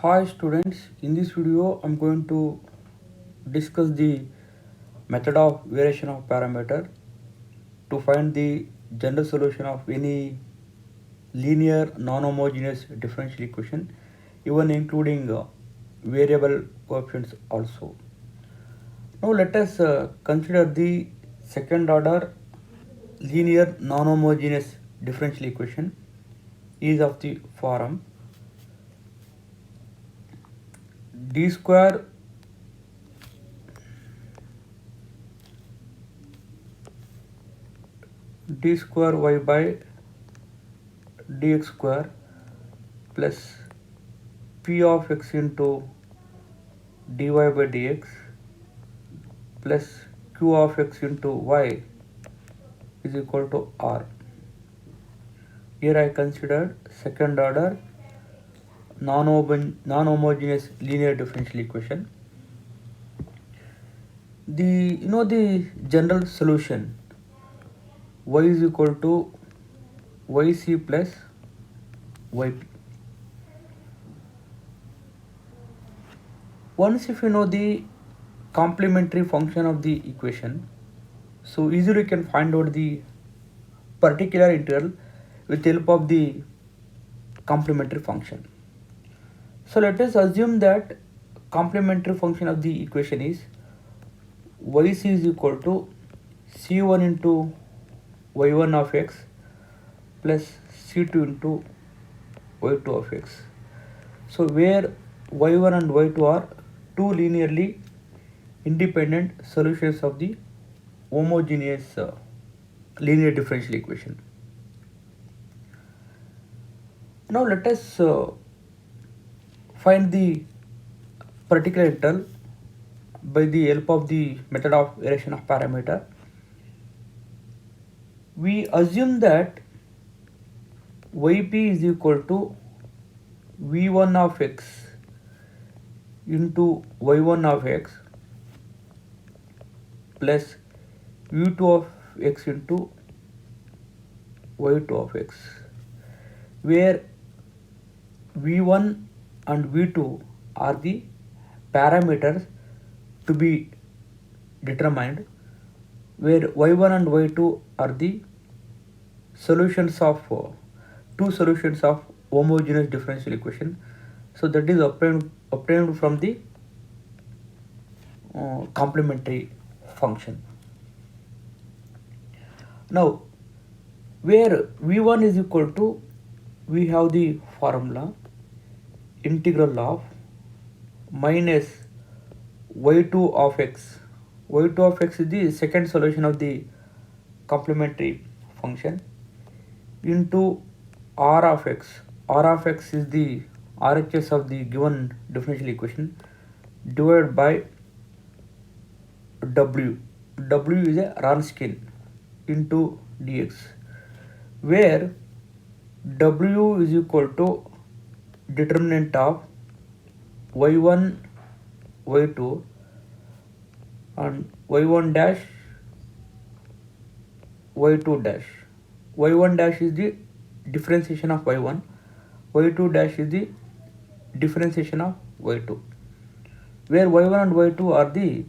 Hi students, in this video I'm going to discuss the method of variation of parameter to find the general solution of any linear non-homogeneous differential equation, even including variable coefficients also. Now let us consider the second order linear non-homogeneous differential equation is of the form d square y by dx square plus p of x into dy by dx plus q of x into y is equal to r. Here I considered second order non-homogeneous linear differential equation. The general solution y is equal to yc plus yp. Once if you know the complementary function of the equation, so easily you can find out the particular integral with the help of the complementary function. So let us assume that complementary function of the equation is yc is equal to c1 into y1 of x plus c2 into y2 of x. So where y1 and y2 are two linearly independent solutions of the homogeneous linear differential equation. Now let us find the particular integral by the help of the method of variation of parameter. We assume that yp is equal to v1 of x into y1 of x plus v2 of x into y2 of x, where v1 and v2 are the parameters to be determined, where y1 and y2 are the solutions of two solutions of homogeneous differential equation. So that is obtained from the complementary function. Now where v1 is equal to, we have the formula integral of minus y2 of x. y2 of x is the second solution of the complementary function into r of x. r of x is the RHS of the given differential equation divided by w. w is a Wronskian into dx, where w is equal to determinant of y1 y2 and y1 dash y2 dash. y1 dash is the differentiation of y1, y2 dash is the differentiation of y2, where y1 and y2 are the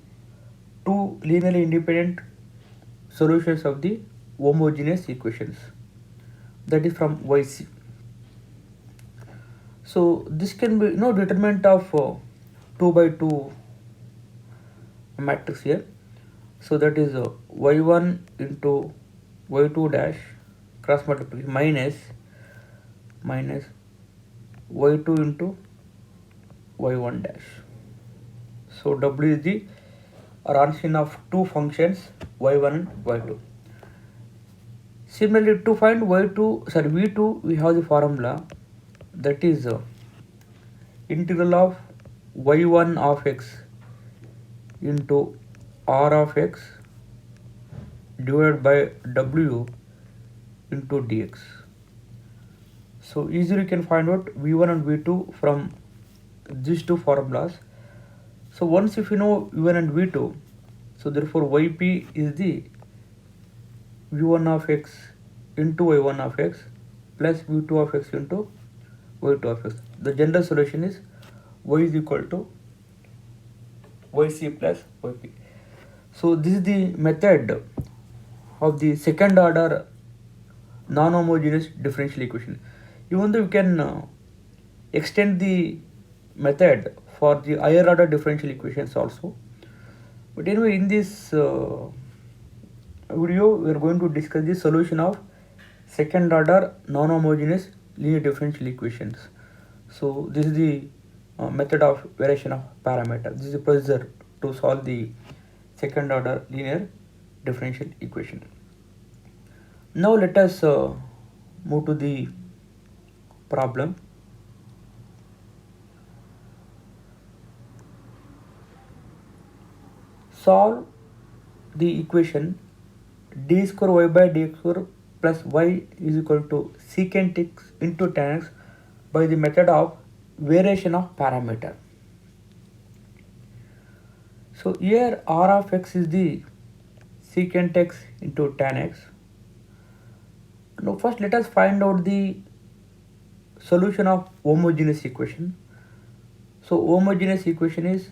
two linearly independent solutions of the homogeneous equations, that is from yc. So this can be determinant of 2 by 2 matrix here. So that is y1 into y2 dash cross multiplication minus y2 into y1 dash. So w is the Wronskian of two functions y1 and y2. Similarly, to find v2, we have the formula that is integral of y1 of x into r of x divided by w into dx. So easily you can find out v1 and v2 from these two formulas. So once if you know v1 and v2, so therefore yp is the v1 of x into y1 of x plus v2 of x into y2 of x. The general solution is y is equal to yc plus yp. So this is the method of the second order non-homogeneous differential equation. Even though you can extend the method for the higher order differential equations also, but anyway, in this video we are going to discuss the solution of second order non-homogeneous linear differential equations. So this is the method of variation of parameter. This is the procedure to solve the second order linear differential equation. Now let us move to the problem. Solve the equation d square y by dx square plus y is equal to secant x into tan x by the method of variation of parameter. So here r of x is the secant x into tan x. Now first let us find out the solution of homogeneous equation. So homogeneous equation is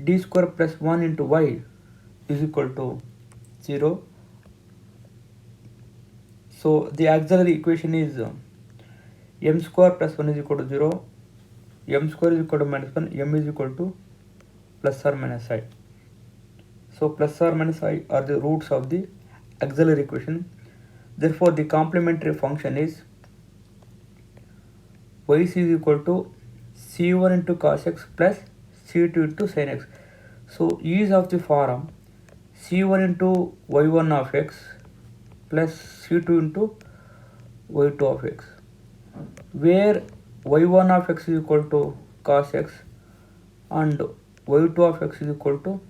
d square plus 1 into y is equal to 0. So the auxiliary equation is m square plus 1 is equal to 0, m square is equal to minus 1, m is equal to plus or minus I. So plus or minus I are the roots of the auxiliary equation. Therefore the complementary function is yc is equal to c1 into cos x plus c2 into sin x. So E is of the form c1 into y1 of x plus c2 into y2 of x, where y1 of x is equal to cos x and y2 of x is equal to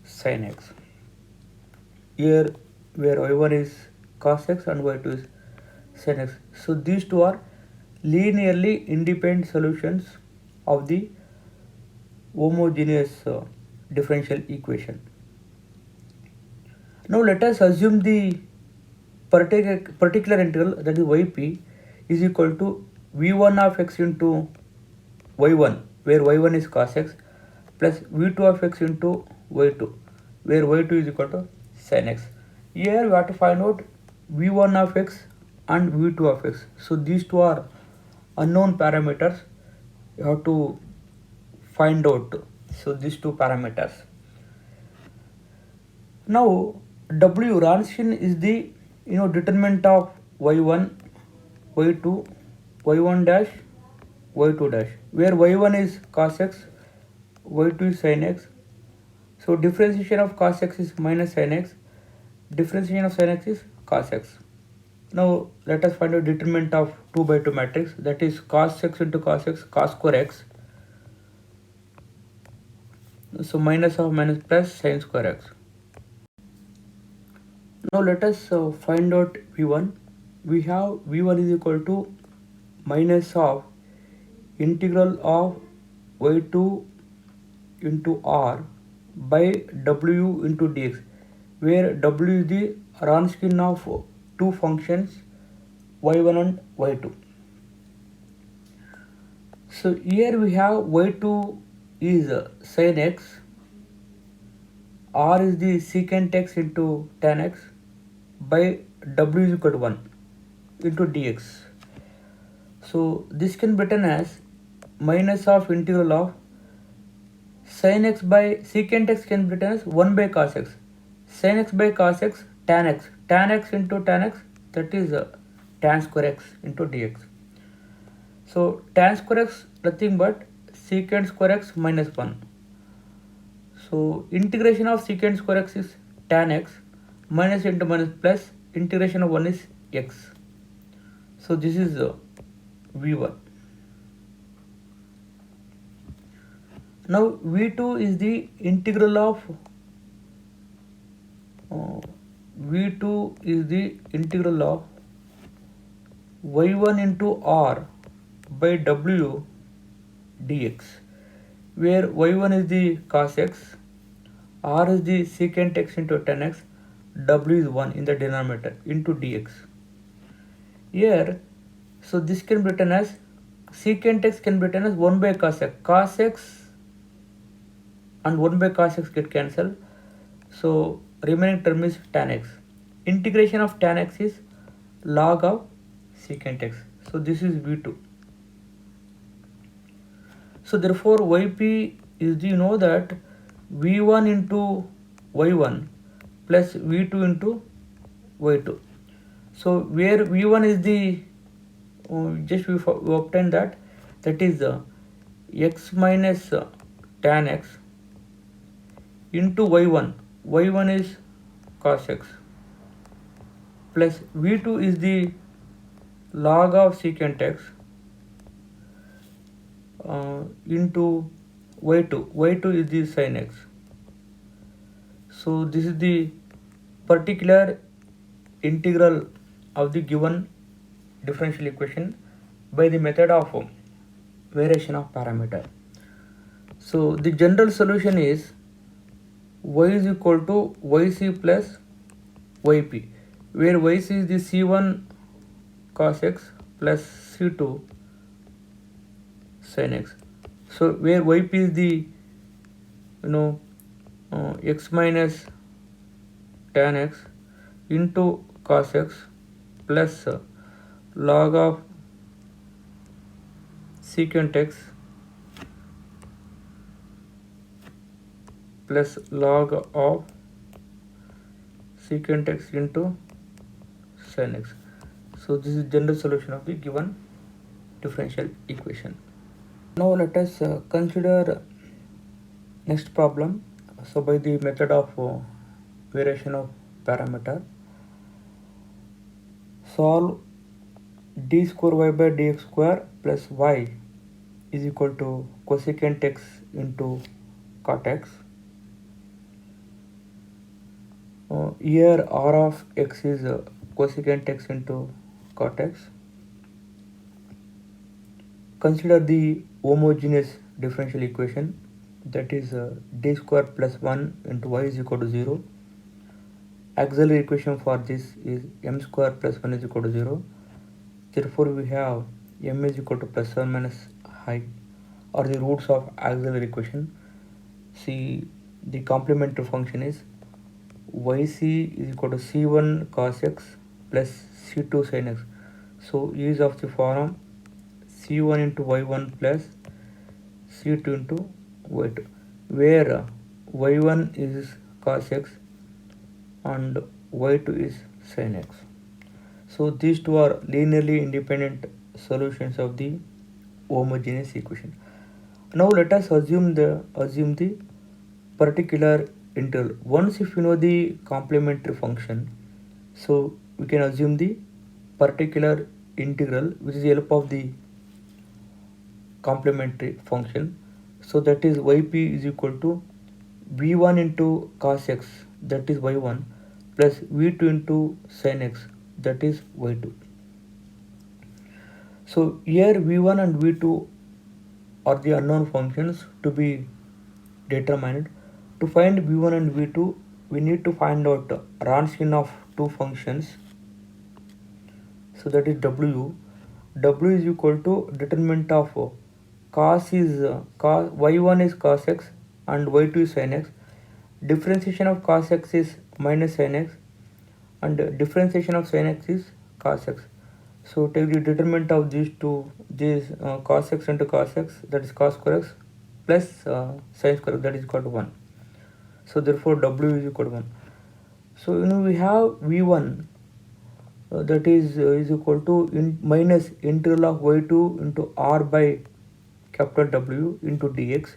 sin x. Here where y1 is cos x and y2 is sin x. So these two are linearly independent solutions of the homogeneous differential equation. Now let us assume the particular integral, that is yp, is equal to v1 of x into y1, where y1 is cos x, plus v2 of x into y2, where y2 is equal to sin x. Here we have to find out v1 of x and v2 of x. So these two are unknown parameters. You have to find out. So these two parameters. Now W Wronskian is the determinant of y1, y2, y1 dash, y2 dash, where y1 is cos x, y2 is sin x. So differentiation of cos x is minus sin x, differentiation of sin x is cos x. Now let us find out determinant of 2 by 2 matrix, that is cos x into cos x, cos square x. So minus of minus plus sin square x. Now let us find out v1. We have v1 is equal to minus of integral of y2 into r by w into dx, where w is the Wronskian of two functions y1 and y2. So here we have y2 is sin x, r is the secant x into tan x by w is equal to 1 into dx. So this can be written as minus of integral of sin x by secant x can be written as 1 by cos x, sin x by cos x, tan x into tan x, that is tan square x into dx. So tan square x nothing but secant square x minus 1. So integration of secant square x is tan x, minus into minus plus, integration of 1 is x. So this is v1. Now v2 is the integral of y1 into r by w dx, where y1 is the cos x, r is the secant x into tan x, w is 1 in the denominator into dx. Here, so this can be written as secant x can be written as 1 by cos x. Cos x and 1 by cos x get cancelled. So remaining term is tan x. Integration of tan x is log of secant x. So this is v2. So therefore yp is the, you know that v1 into y1 plus v2 into y2. So where v1 is the just we obtain that is x minus tan x into y1. y1 is cos x plus v2 is the log of secant x into y2. y2 is the sin x. So this is the particular integral of the given differential equation by the method of variation of parameter. So the general solution is y is equal to yc plus yp, where yc is the c1 cos x plus c2 sin x. So where yp is the, you know, x minus tan x into cos x plus log of secant x plus log of secant x into sin x. So this is general solution of the given differential equation. Now let us consider next problem. So by the method of variation of parameter, solve d square y by dx square plus y is equal to cosecant x into cot x. Here r of x is cosecant x into cot x. Consider the homogeneous differential equation, that is d square plus 1 into y is equal to 0. Auxiliary equation for this is m square plus 1 is equal to 0. Therefore we have m is equal to plus or minus I, or the roots of auxiliary equation. See, the complementary function is yc is equal to c1 cos x plus c2 sin x. So use of the form c1 into y1 plus c2 into y2, where y1 is cos x and y2 is sin x. So these two are linearly independent solutions of the homogeneous equation. Now let us assume the particular integral. Once if you know the complementary function, so we can assume the particular integral which is the help of the complementary function. So that is yp is equal to v1 into cos x, that is y1, plus v2 into sin x, that is y2. So here v1 and v2 are the unknown functions to be determined. To find v1 and v2, we need to find out Wronskian of two functions. So that is w. W is equal to determinant of cos is cos y1 is cos x and y2 is sin x. Differentiation of cos x is minus sin x and differentiation of sin x is cos x. So take the determinant of these two, cos x into cos x, that is cos square x, plus sin square x, that is equal to 1. So therefore w is equal to 1. So we have v1 that is equal to minus integral of y2 into r by capital W into dx,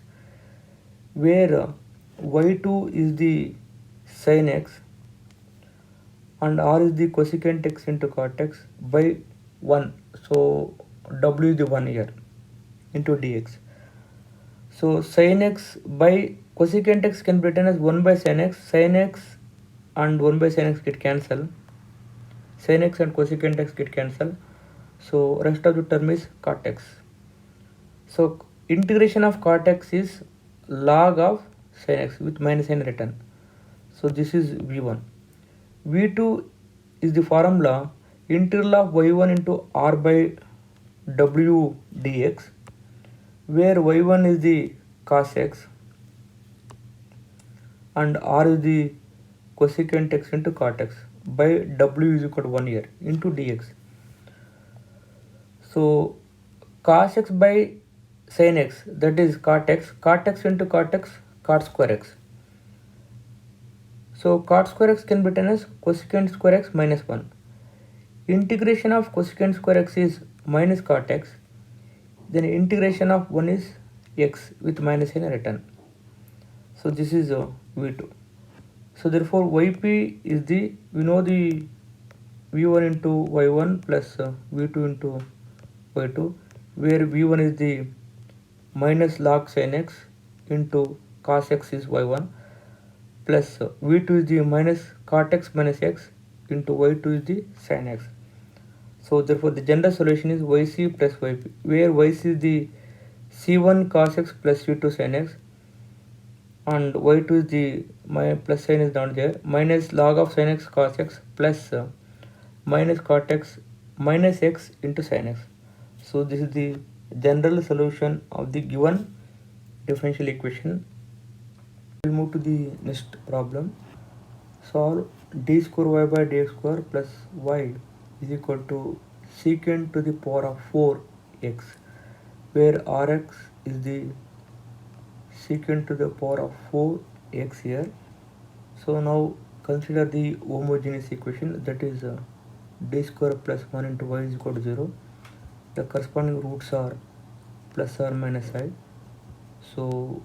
where y2 is the sin x and r is the cosecant x into cot x by 1. So w is the 1 here into dx. So sin x by cosecant x can be written as 1 by sin x and 1 by sin x get cancelled. Sin x and cosecant x get cancelled. So rest of the term is cot x. So integration of cot x is log of sin x with minus n written. So this is v1. v2 is the formula integral of y1 into r by w dx, where y1 is the cos x and r is the cosecant x into cot x by w is equal to 1 here into dx. So cos x by sin x, that is cot x into cot x, cot square x. So cot square x can be written as cosecant square x minus 1. Integration of cosecant square x is minus cot x. Then integration of 1 is x with minus sign written. So this is v2. So therefore yp is the, we know the v1 into y1 plus v2 into y2, where v1 is the minus log sin x into cos x is y1 plus v2 is the minus cot x minus x into y2 is the sin x. So therefore the general solution is yc plus yp, where yc is the c1 cos x plus c2 sin x and y2 is the, my plus sign is down there, minus log of sin x cos x plus minus cot x minus x into sin x. So this is the general solution of the given differential equation. We'll move to the next problem. Solve d square y by dx square plus y is equal to secant to the power of 4x, where rx is the secant to the power of 4x here. So now consider the homogeneous equation, that is d square plus 1 into y is equal to 0. The corresponding roots are plus or minus I. So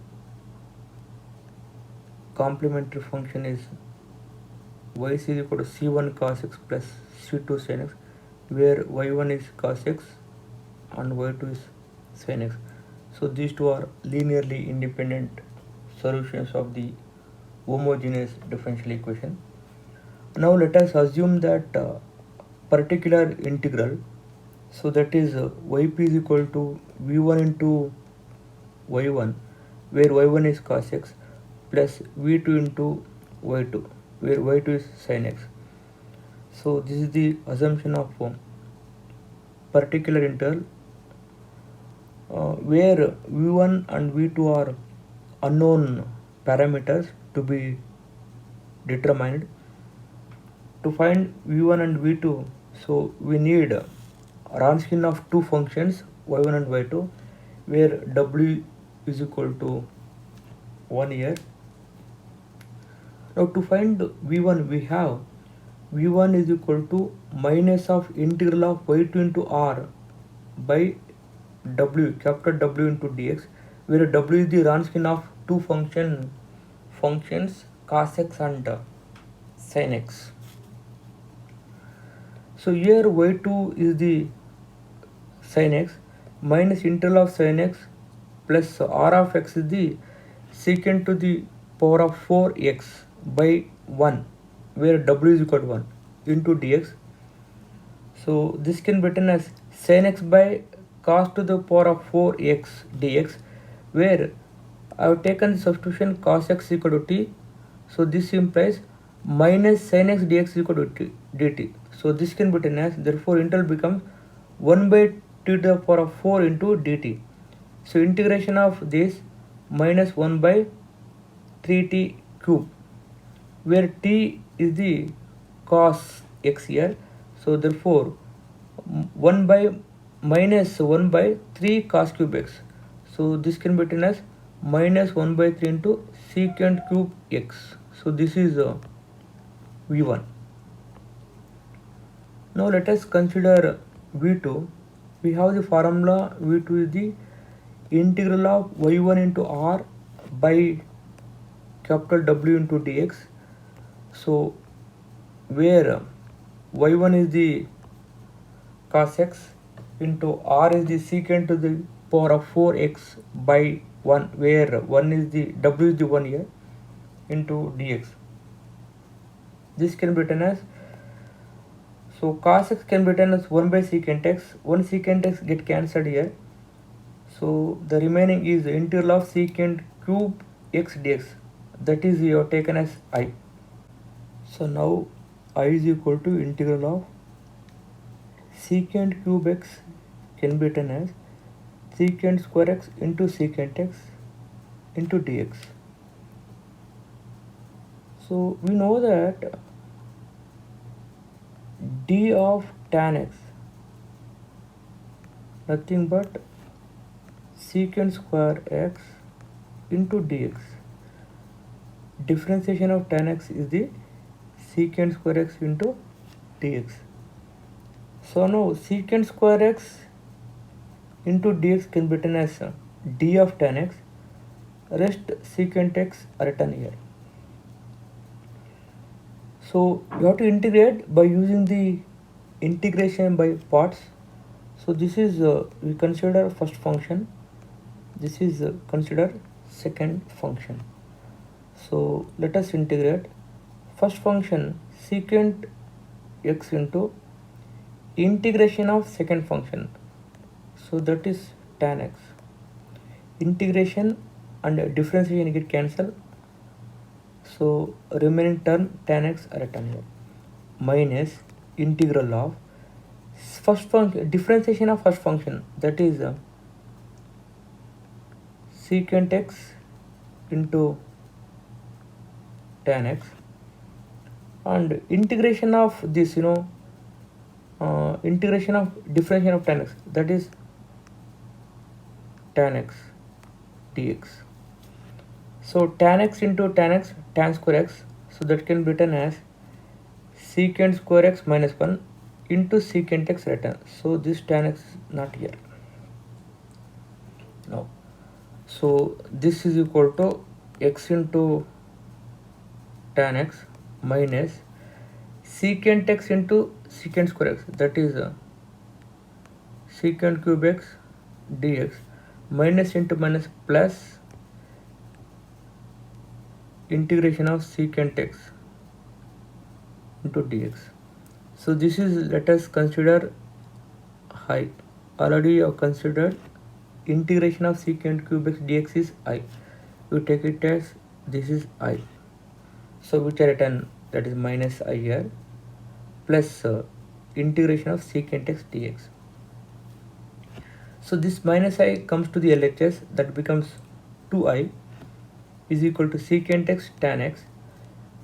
complementary function is y is equal to c1 cos x plus c2 sin x, where y1 is cos x and y2 is sin x. So these two are linearly independent solutions of the homogeneous differential equation. Now let us assume that particular integral, so that is yp is equal to v1 into y1, where y1 is cos x plus v2 into y2, where y2 is sin x. So this is the assumption of particular integral where v1 and v2 are unknown parameters to be determined. To find v1 and v2, so we need Wronskian of two functions y1 and y2, where w is equal to 1 here. Now to find v1, we have v1 is equal to minus of integral of y2 into r by w, capital W into dx, where w is the Wronskian of two functions cos x and sin x. So here y2 is the sin x minus integral of sin x plus r of x is the secant to the power of 4x by 1, where w is equal to 1 into dx. So this can be written as sin x by cos to the power of 4x dx, where I have taken the substitution cos x equal to t. So this implies minus sin x dx equal to t, dt. So this can be written as, therefore integral becomes 1 by t to the power of 4 into dt. So integration of this minus 1 by 3t cube, where t is the cos x here. So therefore 1 by minus 1 by 3 cos cube x. So this can be written as minus 1 by 3 into secant cube x. So this is v1. Now let us consider v2. We have the formula v2 is the integral of y1 into r by capital W into dx. So where y1 is the cos x into r is the secant to the power of 4x by 1, where 1 is the w is the 1 here into dx. This can be written as, so cos x can be written as 1 by secant x. 1 secant x get cancelled here. So the remaining is the integral of secant cube x dx, that is you have taken as I. So now I is equal to integral of secant cube x can be written as secant square x into secant x into dx. So we know that d of tan x nothing but secant square x into dx. Differentiation of tan x is the secant square x into dx. So now secant square x into dx can be written as d of tan x, rest secant x are written here. So you have to integrate by using the integration by parts. So this is we consider first function, this is consider second function. So let us integrate first function secant x into integration of second function, so that is tan x. Integration and differentiation get cancelled, so remaining term tan x are written here, minus integral of first function, differentiation of first function, that is secant x into tan x, and integration of this, integration of differentiation of tan x, that is tan x dx. So tan x into tan x, tan square x, so that can be written as secant square x minus 1 into secant x written. So this tan x is not here. No. So this is equal to x into tan x minus secant x into secant square x, that is secant cube x dx, minus into minus plus integration of secant x into dx. So this is, let us consider I. Already you have considered integration of secant cube x dx is I. You take it as this is I. So which are written, that is minus I here, plus integration of secant x dx. So this minus I comes to the LHS, that becomes 2I is equal to secant x tan x.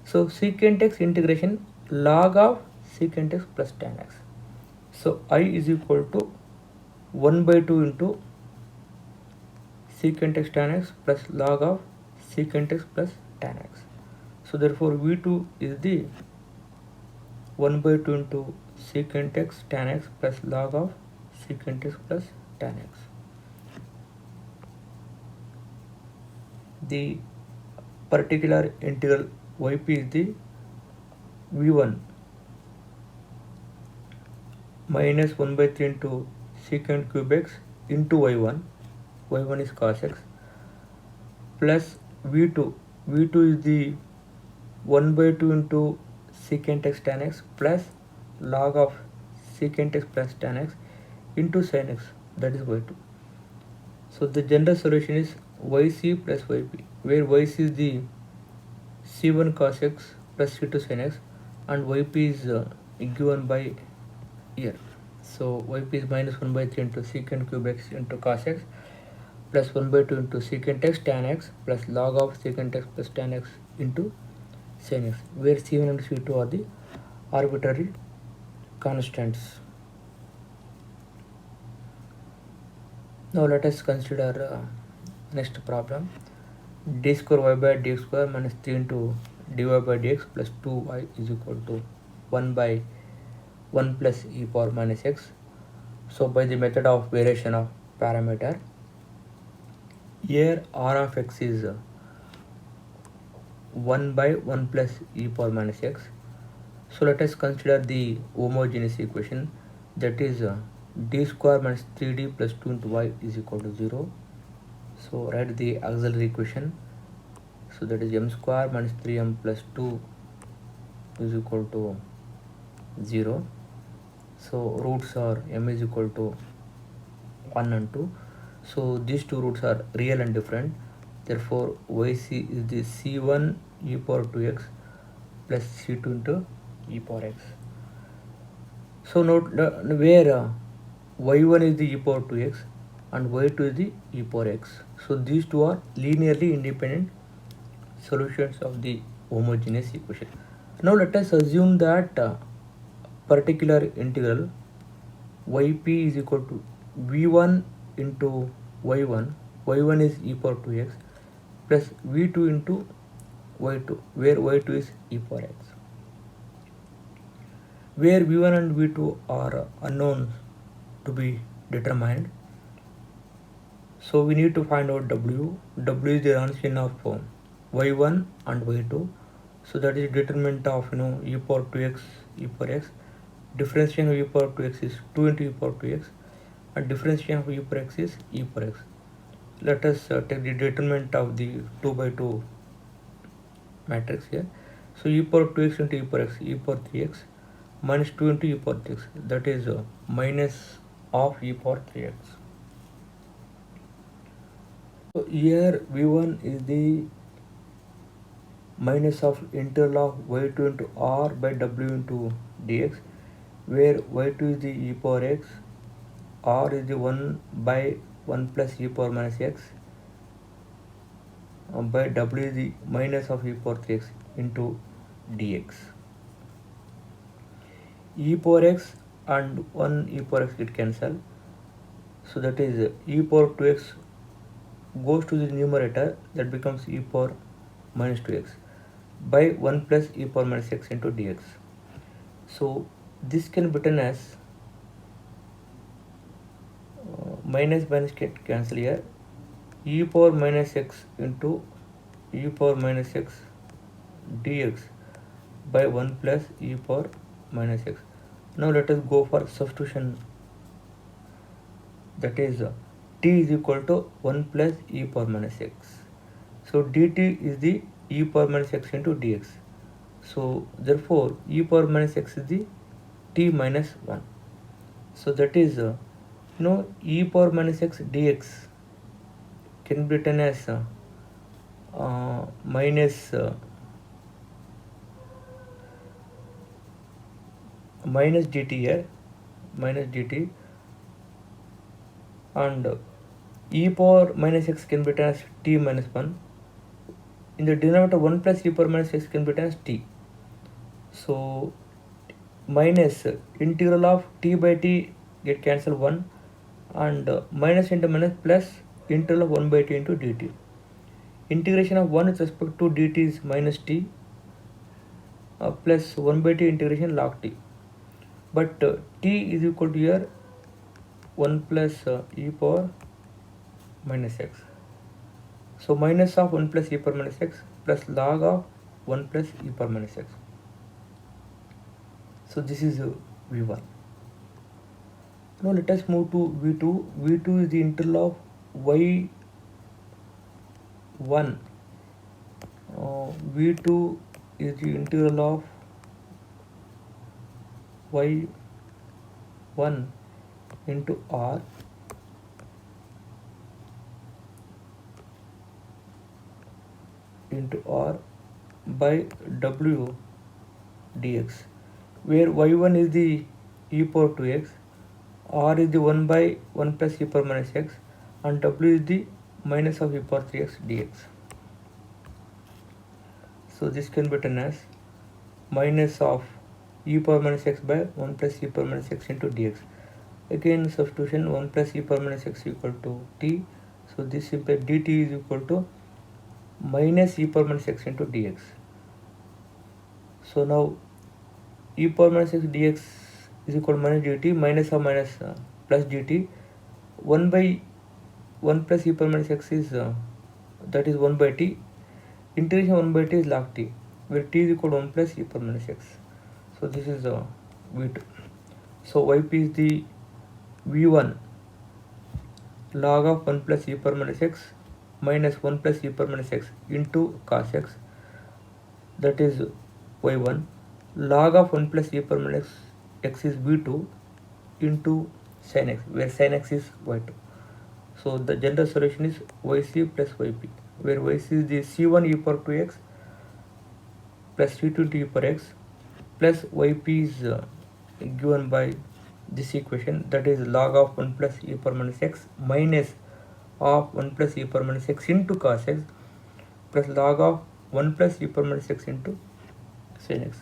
So secant x integration log of secant x plus tan x. So I is equal to 1 by 2 into secant x tan x plus log of secant x plus tan x. So therefore V2 is the 1 by 2 into secant x tan x plus log of secant x plus tan x. The particular integral yp is the v1 minus 1 by 3 into secant cube x into y1 is cos x, plus v2 is the 1 by 2 into secant x tan x plus log of secant x plus tan x into sin x, that is y2. So the general solution is yc plus yp, where yc is the c1 cos x plus c2 sin x, and yp is given by here. So yp is minus 1 by 3 into secant cube x into cos x plus 1 by 2 into secant x tan x plus log of secant x plus tan x into sin x, where c1 and c2 are the arbitrary constants. Now let us consider next problem. D square y by dx square minus 3 into dy by dx plus 2y is equal to 1 by 1 plus e power minus x. So by the method of variation of parameter, here r of x is 1 by 1 plus e power minus x. So let us consider the homogeneous equation, that is d square minus 3d plus 2 into y is equal to 0. So write the auxiliary equation, so that is m square minus 3m plus 2 is equal to 0. So roots are m is equal to 1 and 2. So these two roots are real and different, therefore yc is the c1 e power 2x plus c2 into e power x. So note where y1 is the e power 2x and y2 is the e power x. So these two are linearly independent solutions of the homogeneous equation. Now let us assume that particular integral yp is equal to v1 into y1, y1 is e power 2x, plus v2 into y2, where y2 is e power x, where v1 and v2 are unknown to be determined. So we need to find out w. W is the Wronskian of y1 and y2. So that is determinant of e power 2x, e power x. Differentiation of e power 2x is 2 into e power 2x, and differentiation of e power x is e power x. Let us take the determinant of the 2 by 2 matrix here. So e power 2x into e power x, e power 3x, minus 2 into e power 3x, that is minus of e power 3x. So here v1 is the minus of integral of y2 into r by w into dx, where y2 is the e power x, r is the 1 by 1 plus e power minus x, by w is the minus of e power 3x into dx. E power x and 1 e power x get cancelled, so that is e power 2x goes to the numerator, that becomes e power minus 2x by 1 plus e power minus x into dx. So this can be written as minus get cancel here, e power minus x into e power minus x dx by 1 plus e power minus x. Now let us go for substitution, that is t is equal to 1 plus e power minus x. So dt is the e power minus x into dx. So therefore e power minus x is the t minus 1. So that is e power minus x dx can be written as minus dt here, minus dt, and e power minus x can be written as t minus 1. In the denominator 1 plus e power minus x can be written as t. So minus integral of t by t get cancelled 1, and minus into minus plus integral of 1 by t into dt. Integration of 1 with respect to dt is minus t, plus 1 by t integration log t. But t is equal to here 1 plus e power minus x. So minus of 1 plus e power minus x plus log of 1 plus e power minus x. So this is v1. Now let us move to v2. v2 is the integral of y1. v2 is the integral of y1 into r by w dx, where y1 is the e power 2x, r is the 1 by 1 plus e power minus x, and w is the minus of e power 3x dx. So this can be written as minus of e power minus x by 1 plus e power minus x into dx. Again substitution, 1 plus e power minus x equal to t. So this implies dt is equal to minus e power minus x into dx. So now e power minus x dx is equal to minus dt, minus of minus plus dt. 1 by 1 plus e power minus x is that is 1 by t. Integration 1 by t is log t, where t is equal to 1 plus e power minus x. So this is v2. So yp is the v1 log of 1 plus e power minus x minus 1 plus e power minus x into cos x, that is y1. Log of 1 plus e power minus x is v2 into sin x, where sin x is y2. So the general solution is yc plus yp, where yc is the c1 e power 2x plus c2 into e power x, plus yp is given by this equation, that is log of 1 plus e power minus x minus of 1 plus e power minus x into cos x plus log of 1 plus e power minus x into sin x,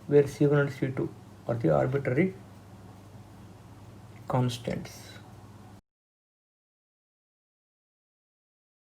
where c1 and c2 are the arbitrary constants.